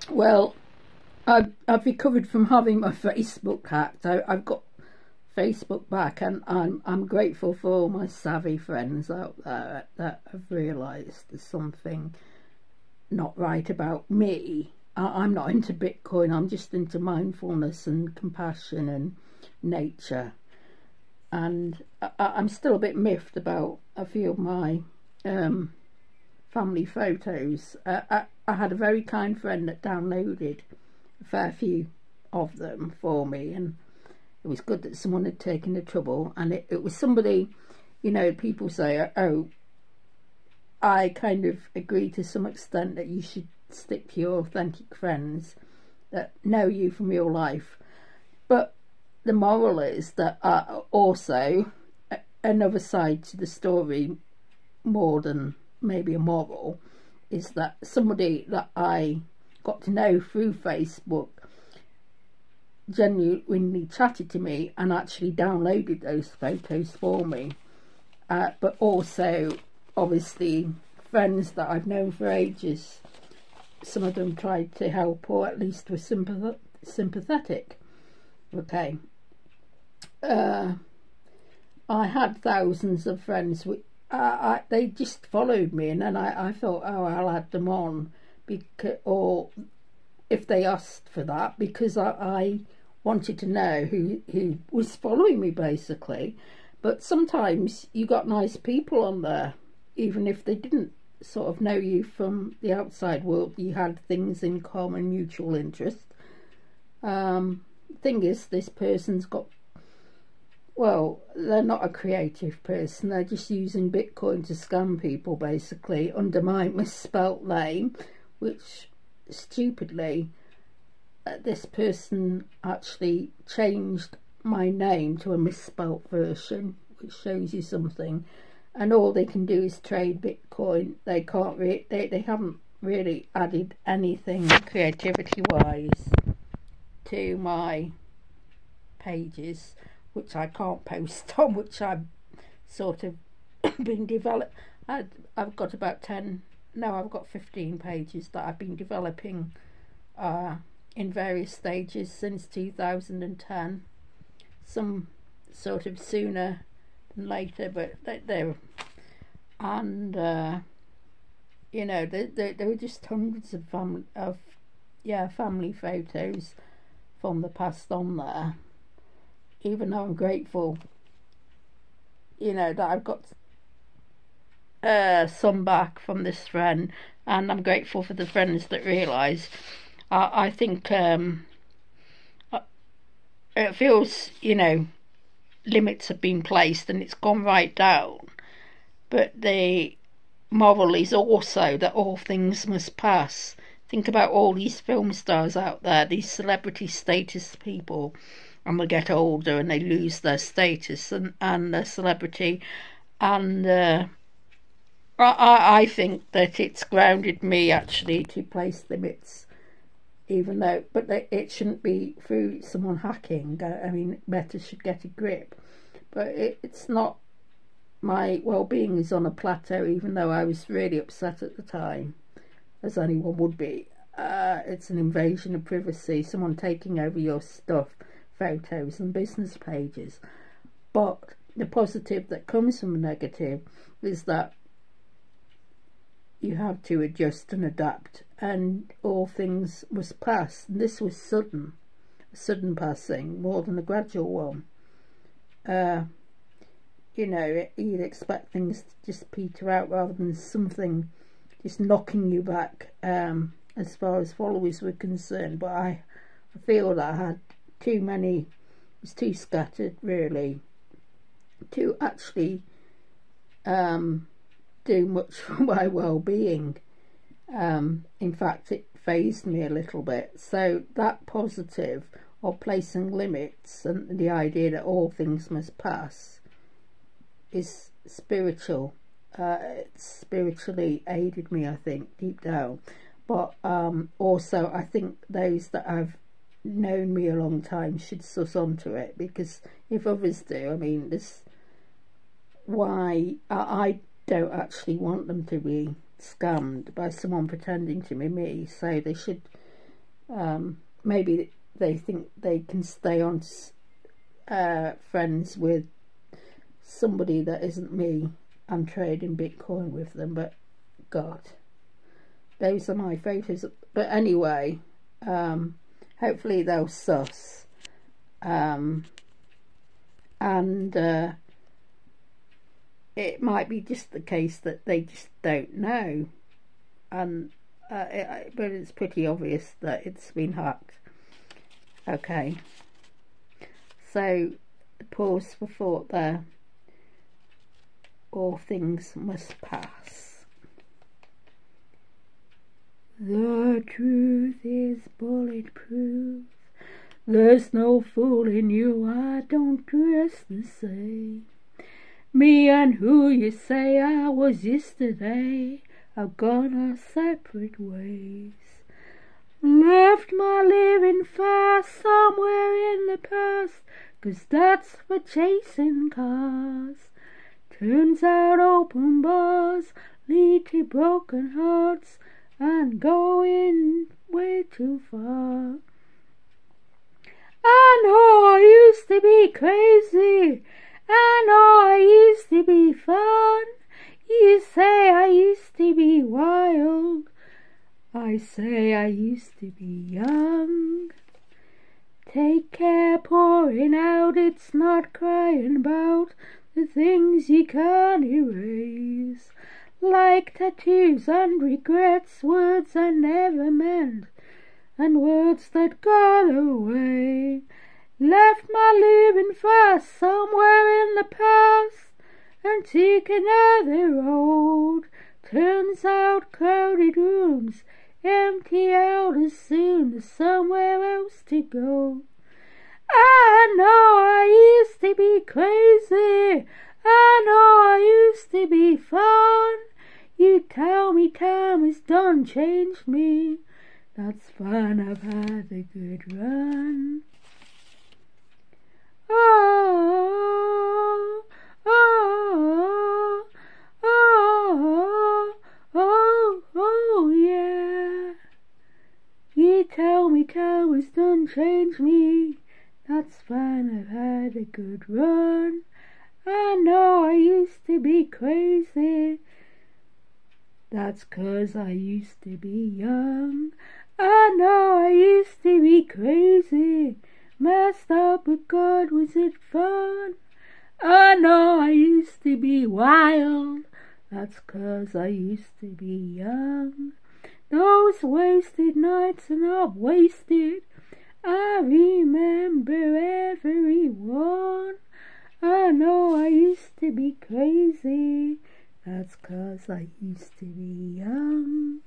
Well, I've recovered from having my Facebook hacked. I've got Facebook back, and I'm grateful for all my savvy friends out there that have realised there's something not right about me. I'm not into Bitcoin. I'm just into mindfulness and compassion and nature. And I'm still a bit miffed about a few of my family photos. I had a very kind friend that downloaded a fair few of them for me, and it was good that someone had taken the trouble. And it was somebody, you know, people say, oh, I kind of agree to some extent that you should stick to your authentic friends that know you from real life. But the moral is that also another side to the story, more than maybe a moral, is that somebody that I got to know through Facebook genuinely chatted to me and actually downloaded those photos for me. But also, obviously, friends that I've known for ages, some of them tried to help, or at least were sympathetic. Okay. I had thousands of friends. They just followed me, and then I thought, oh, I'll add them on, or if they asked for that, because I wanted to know who was following me, basically. But sometimes you got nice people on there, even if they didn't sort of know you from the outside world. You had things in common, mutual interest. Thing is, this person's got, well, they're not a creative person. They're just using Bitcoin to scam people, basically, under my misspelt name, which stupidly this person actually changed my name to a misspelt version, which shows you something. And all they can do is trade Bitcoin. They can't they haven't really added anything creativity wise to my pages, which I can't post on, which I've sort of been developed. I've got about 10, no, I've got 15 pages that I've been developing in various stages since 2010. Some sort of sooner than later, but they're, and you know, there were just hundreds of family photos from the past on there. Even though I'm grateful, you know, that I've got some back from this friend, and I'm grateful for the friends that realise. I think it feels, you know, limits have been placed and it's gone right down. But the moral is also that all things must pass. Think about all these film stars out there, these celebrity status people, and they get older and they lose their status and their celebrity. And I think that it's grounded me actually to place limits, even though, but it shouldn't be through someone hacking. I mean, Meta should get a grip, but it's not. My well-being is on a plateau, even though I was really upset at the time, as anyone would be. It's an invasion of privacy, someone taking over your stuff, photos and business pages. But the positive that comes from the negative is that you have to adjust and adapt, and all things must pass. And this was sudden, a sudden passing more than a gradual one. You know, you'd expect things to just peter out rather than something just knocking you back as far as followers were concerned. But I feel that I had too many, was too scattered really to actually do much for my well-being. In fact, it fazed me a little bit. So that positive of placing limits and the idea that all things must pass is spiritual. It's spiritually aided me, I think, deep down. But also I think those that have known me a long time should suss onto it, because if others do, I mean, this, why I don't actually want them to be scammed by someone pretending to be me. So they should Maybe they think they can stay on friends with somebody that isn't me and trading Bitcoin with them, but God, those are my photos. But anyway, hopefully they'll suss, and it might be just the case that they just don't know, and but it's pretty obvious that it's been hacked. Okay, so pause for thought there. All things must pass. The truth is bulletproof. There's no fooling you, I don't dress the same. Me and who you say I was yesterday have gone our separate ways. Left my living fast somewhere in the past, 'cause that's for chasing cars. Turns out open bars lead to broken hearts and going way too far. I know I used to be crazy, I know I used to be fun. You say I used to be wild, I say I used to be young. Take care pouring out, it's not crying about the things you can't erase, like tattoos and regrets, words I never meant, and words that got away. Left my living fast somewhere in the past and took another road. Turns out crowded rooms empty out as soon as somewhere else to go. I know I used to be crazy, I know I used to be fun. You tell me time has done changed me, that's fine, I've had a good run. Oh, oh, oh, oh, oh, yeah. You tell me time has done changed me, that's fine, I've had a good run. I know I used to be crazy, that's 'cause I used to be young. I know I used to be crazy, messed up, but God, was it fun? I know I used to be wild, that's 'cause I used to be young. Those wasted nights are not wasted, I remember every one. I know I used to be crazy, that's 'cause I used to be young.